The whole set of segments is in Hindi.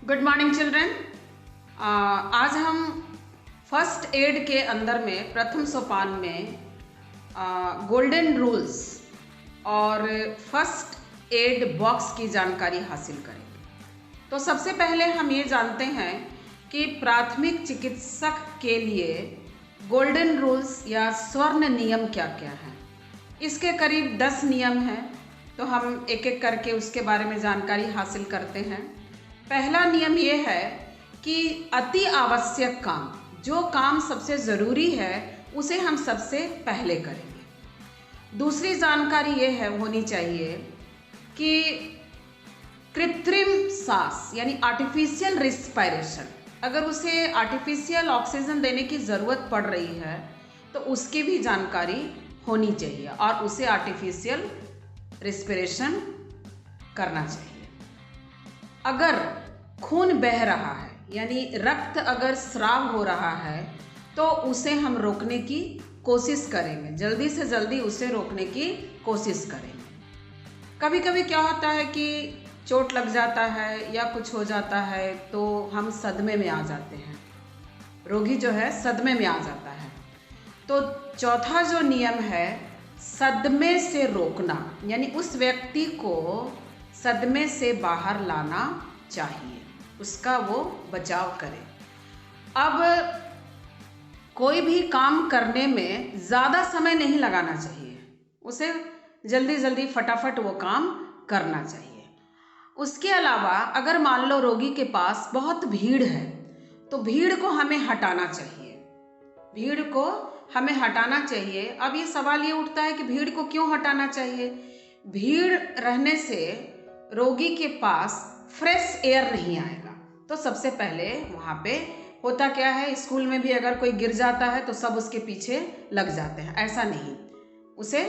Good morning children. आज हम फर्स्ट एड के अंदर में प्रथम सोपान में गोल्डन रूल्स और फर्स्ट एड बॉक्स की जानकारी हासिल करेंगे। तो सबसे पहले हम ये जानते हैं कि प्राथमिक चिकित्सक के लिए गोल्डन रूल्स या स्वर्ण नियम क्या क्या हैं। इसके करीब 10 नियम हैं, तो हम एक एक करके उसके बारे में जानकारी हासिल करते हैं। पहला नियम ये है कि अति आवश्यक काम, जो काम सबसे ज़रूरी है उसे हम सबसे पहले करेंगे। दूसरी जानकारी ये है होनी चाहिए कि कृत्रिम सांस यानी आर्टिफिशियल रिस्पायरेशन, अगर उसे आर्टिफिशियल ऑक्सीजन देने की ज़रूरत पड़ रही है तो उसकी भी जानकारी होनी चाहिए और उसे आर्टिफिशियल रिस्पिरेशन करना चाहिए। अगर खून बह रहा है यानी रक्त अगर स्राव हो रहा है तो उसे हम रोकने की कोशिश करेंगे, जल्दी से जल्दी उसे रोकने की कोशिश करेंगे। कभी कभी क्या होता है कि चोट लग जाता है या कुछ हो जाता है तो हम सदमे में आ जाते हैं, रोगी जो है सदमे में आ जाता है। तो चौथा जो नियम है सदमे से रोकना, यानी उस व्यक्ति को सदमे से बाहर लाना चाहिए, उसका वो बचाव करे। अब कोई भी काम करने में ज़्यादा समय नहीं लगाना चाहिए, उसे जल्दी जल्दी फटाफट वो काम करना चाहिए। उसके अलावा अगर मान लो रोगी के पास बहुत भीड़ है तो भीड़ को हमें हटाना चाहिए, भीड़ को हमें हटाना चाहिए। अब ये सवाल ये उठता है कि भीड़ को क्यों हटाना चाहिए? भीड़ रहने से रोगी के पास फ्रेश एयर नहीं आएगा। तो सबसे पहले वहाँ पे होता क्या है, स्कूल में भी अगर कोई गिर जाता है तो सब उसके पीछे लग जाते हैं, ऐसा नहीं, उसे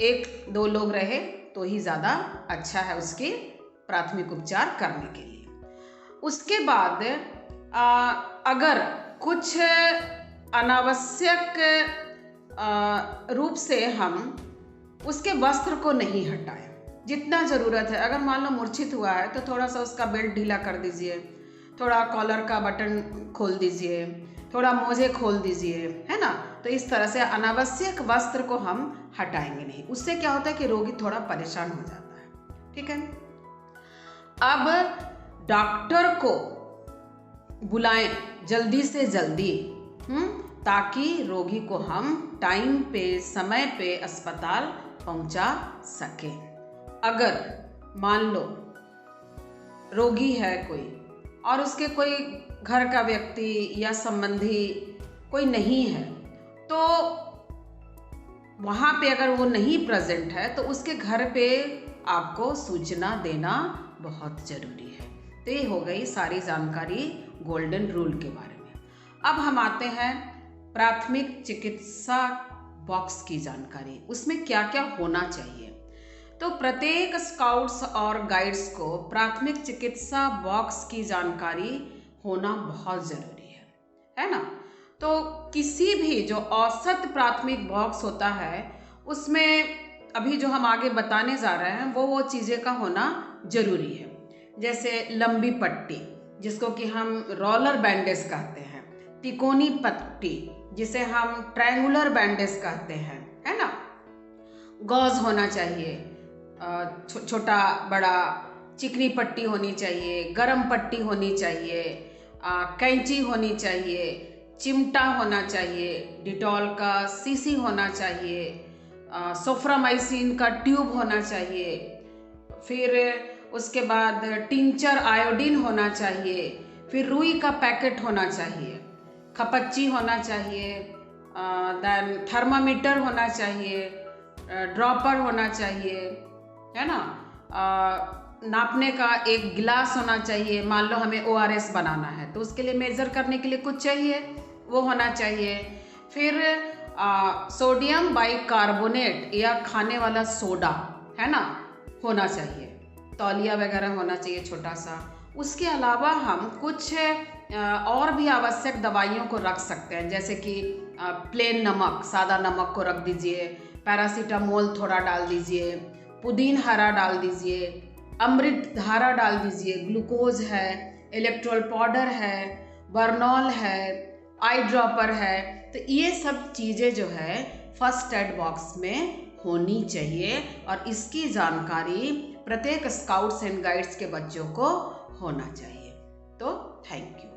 1-2 लोग रहे तो ही ज़्यादा अच्छा है उसकी प्राथमिक उपचार करने के लिए। उसके बाद अगर कुछ अनावश्यक रूप से हम उसके वस्त्र को नहीं हटाएं, जितना ज़रूरत है। अगर मान लो मूर्छित हुआ है तो थोड़ा सा उसका बेल्ट ढीला कर दीजिए, थोड़ा कॉलर का बटन खोल दीजिए, थोड़ा मोजे खोल दीजिए, है ना। तो इस तरह से अनावश्यक वस्त्र को हम हटाएंगे नहीं, उससे क्या होता है कि रोगी थोड़ा परेशान हो जाता है। ठीक है, अब डॉक्टर को बुलाएं जल्दी से जल्दी, ताकि रोगी को हम टाइम पे समय पे अस्पताल पहुंचा सकें। अगर मान लो रोगी है कोई और उसके कोई घर का व्यक्ति या संबंधी कोई नहीं है, तो वहाँ पे अगर वो नहीं प्रेजेंट है तो उसके घर पे आपको सूचना देना बहुत ज़रूरी है। तो ये हो गई सारी जानकारी गोल्डन रूल के बारे में। अब हम आते हैं प्राथमिक चिकित्सा बॉक्स की जानकारी, उसमें क्या क्या होना चाहिए। तो प्रत्येक स्काउट्स और गाइड्स को प्राथमिक चिकित्सा बॉक्स की जानकारी होना बहुत ज़रूरी है ना। तो किसी भी जो औसत प्राथमिक बॉक्स होता है उसमें अभी जो हम आगे बताने जा रहे हैं वो चीज़ें का होना ज़रूरी है। जैसे लंबी पट्टी जिसको कि हम रोलर बैंडेज कहते हैं, तिकोनी पट्टी जिसे हम ट्रायंगुलर बैंडेज कहते हैं, है ना। गॉज होना चाहिए, छोटा बड़ा, चिकनी पट्टी होनी चाहिए, गरम पट्टी होनी चाहिए, कैंची होनी चाहिए, चिमटा होना चाहिए, डिटॉल का सीसी होना चाहिए, सोफ्रामाइसिन का ट्यूब होना चाहिए, फिर उसके बाद टिंचर आयोडीन होना चाहिए, फिर रुई का पैकेट होना चाहिए, खपच्ची होना चाहिए, देन थर्मामीटर होना चाहिए, ड्रॉपर होना चाहिए, है ना। नापने का एक गिलास होना चाहिए, मान लो हमें ORS बनाना है तो उसके लिए मेज़र करने के लिए कुछ चाहिए, वो होना चाहिए। फिर सोडियम बाइकार्बोनेट या खाने वाला सोडा, है ना, होना चाहिए, तौलिया वगैरह होना चाहिए छोटा सा। उसके अलावा हम कुछ और भी आवश्यक दवाइयों को रख सकते हैं, जैसे कि प्लेन नमक, सादा नमक को रख दीजिए, पैरासीटामोल थोड़ा डाल दीजिए, पुदीन हरा डाल दीजिए, अमृत धारा डाल दीजिए, ग्लूकोज है, इलेक्ट्रोल पाउडर है, बर्नॉल है, आई ड्रॉपर है। तो ये सब चीज़ें जो है फर्स्ट एड बॉक्स में होनी चाहिए और इसकी जानकारी प्रत्येक स्काउट्स एंड गाइड्स के बच्चों को होना चाहिए। तो थैंक यू।